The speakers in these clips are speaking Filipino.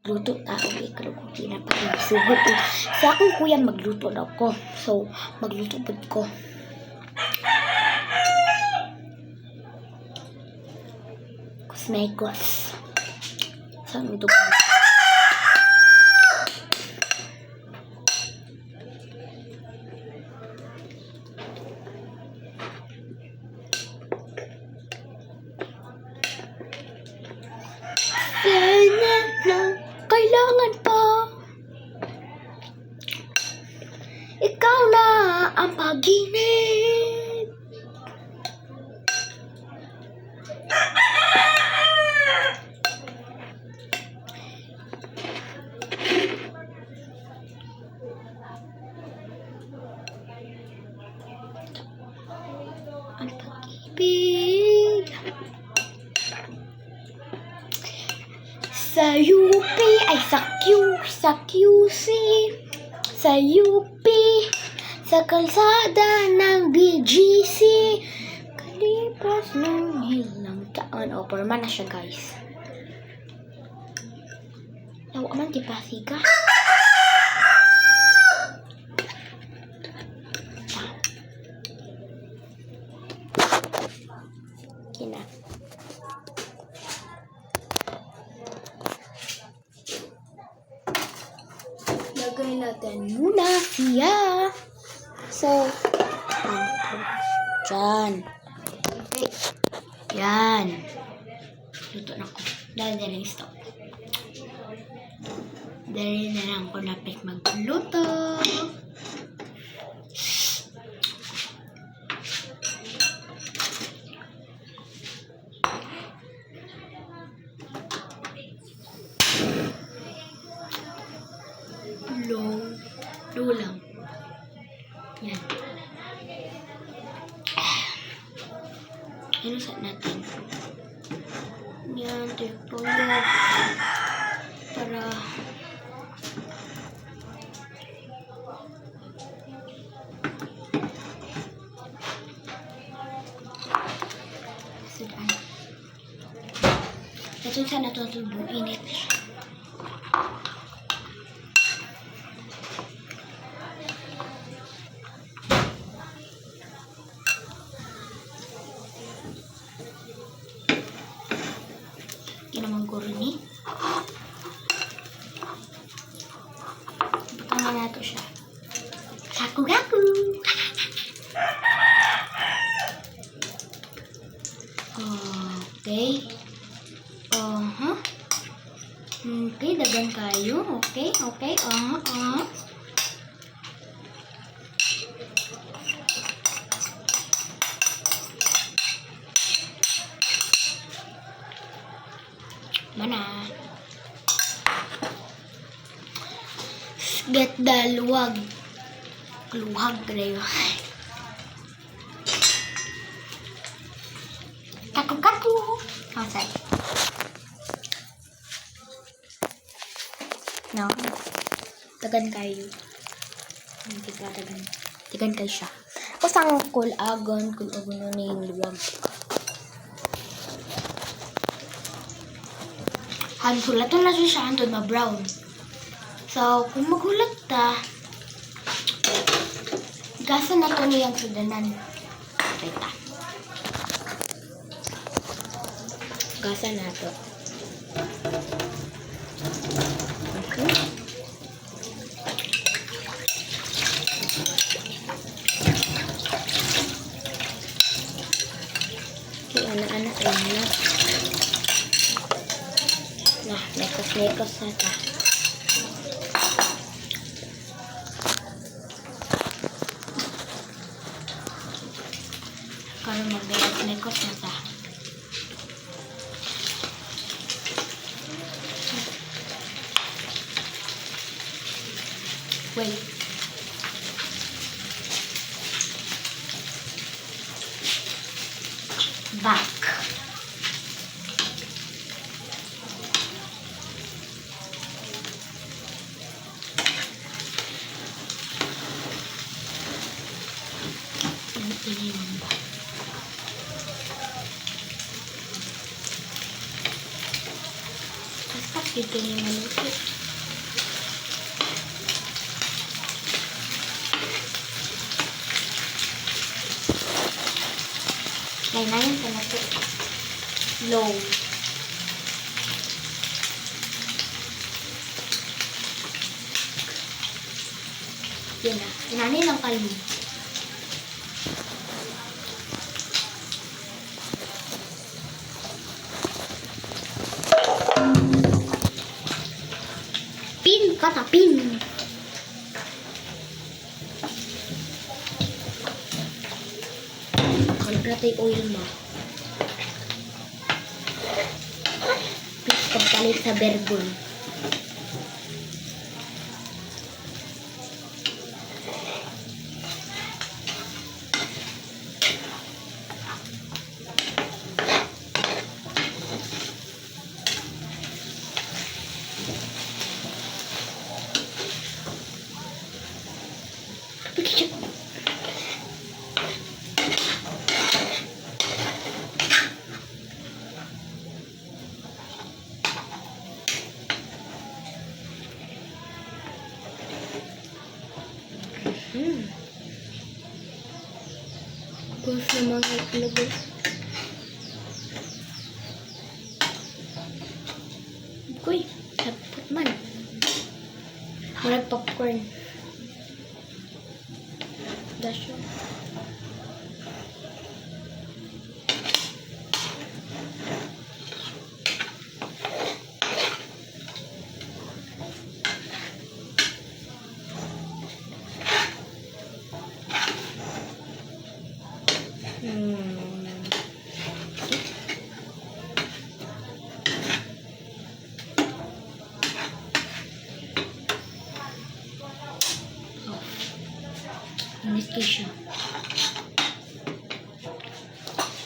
Luto tao ikaw ko pinapagsugot. Sa akong kuya magluto daw ko. So, magluto pud ko. Kosmekos. Saan ito ko? Kailangan pa. Ikaw na ang pag-init. Ang pag-ibig. Sa UP ay sa QC, sa UP, sa kalsada ng BGC, kalipas ng ilang taon. O, porma na siya, guys. Nawa man, di pa siga. Kina. Lagay natin muna siya. So, dyan. Okay. Yan. Luto na ko. Dahil na lang stop. Dahil na lang ko napit magluto. Low lang. Yan. Ano sa natin? Yan, tipo yan. Para sudan. Ito sa natutulong init. Naman guro ni. Butang na nato siya. Gaku-gaku! Okay. Okay, dagan kayo. Okay. Mana? Get the luwag. Luwag kayo. Kaku-kaku. Masay. No. Tagan kayo. Hindi ka tagan. Tagan kayo siya. Ako sang kulagon na yung luwag. Hulatan na siya hantod na brown. So, kung maghulat ta, gasa na to niyang sudanan. Kita. Gasa na to. Okay. Okay, anak-anak lang. Nah, nekos-nekos na ta. Kalau mag-nekos na ta. Wait. Back. Dito niya maluto. Kaya na yun, panato. Low. Yan na. Inanay lang kayo. Pin, katapin. Kalagratay oil mo. Please, pagpalit sa bergon. Gusto na mga itlog. Uy, sapot man. Murag popcorn. Dasyo. Anesthesia.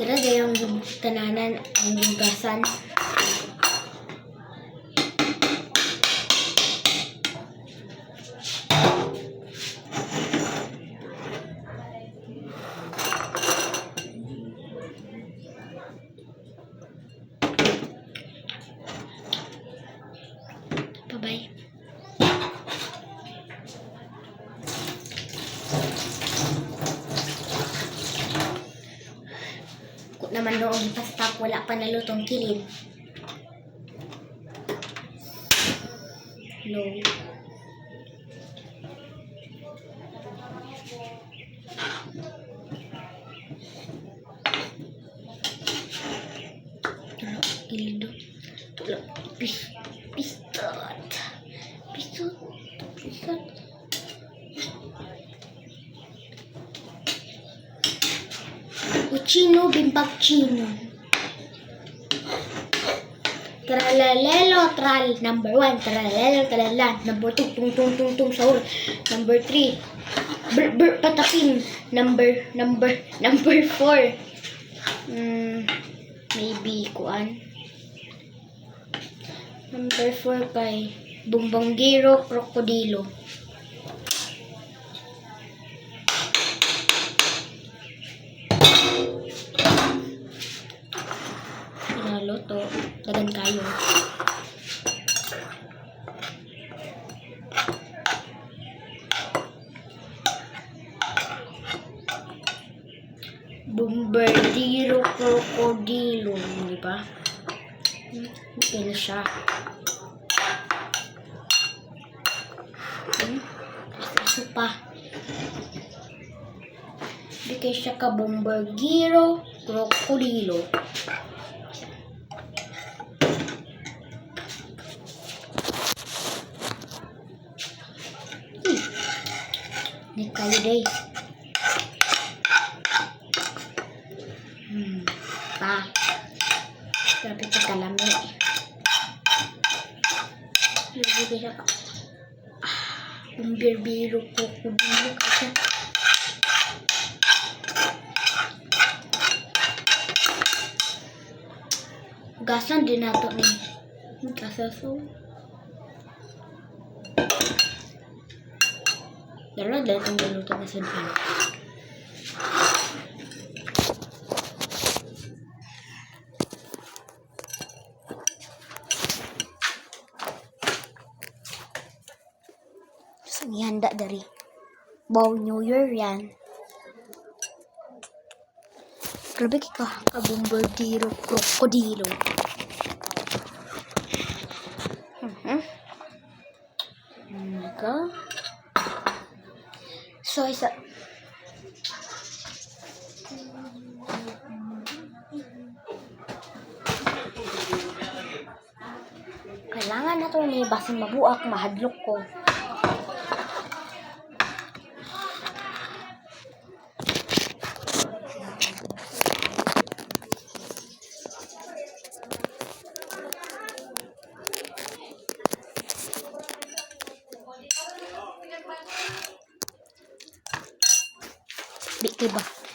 Dara yung tananan ang bugasan. Bye-bye. Naman doon ipastop, wala pa nalutong kilid. Low. Tulog, kilid doon. Tulog. Pistot. Pistot. Pistot. Chino, bimbak chino. Tralalelo, tral. Number 1, tralalelo, tralalan. Number 2, tung tung tung tung sahur. Number 3, ber patapin. Number 4. Maybe kuan. Number 4 kay Bumbonggiro Krokodilo. Luto, dagan kayo. Bombardiro Krokodilo, di ba? Okay na siya. Aso pa. Bigay siya ka Bombardiro Krokodilo. Ini kayu deh. Pa. Tapi kita lami. Lagi bisa kak. Biru kuku dulu kaca. Gasan din nato nih. Gasaso. Dala dahil ang galuto na sa dito. Ihanda dari. Wow, New Year yan. Grabe ka, kabumbardiro, krokodilo. Ka. So, isa. Kailangan na ito ni basin mabuak, mahadlok ko. Di kay ba?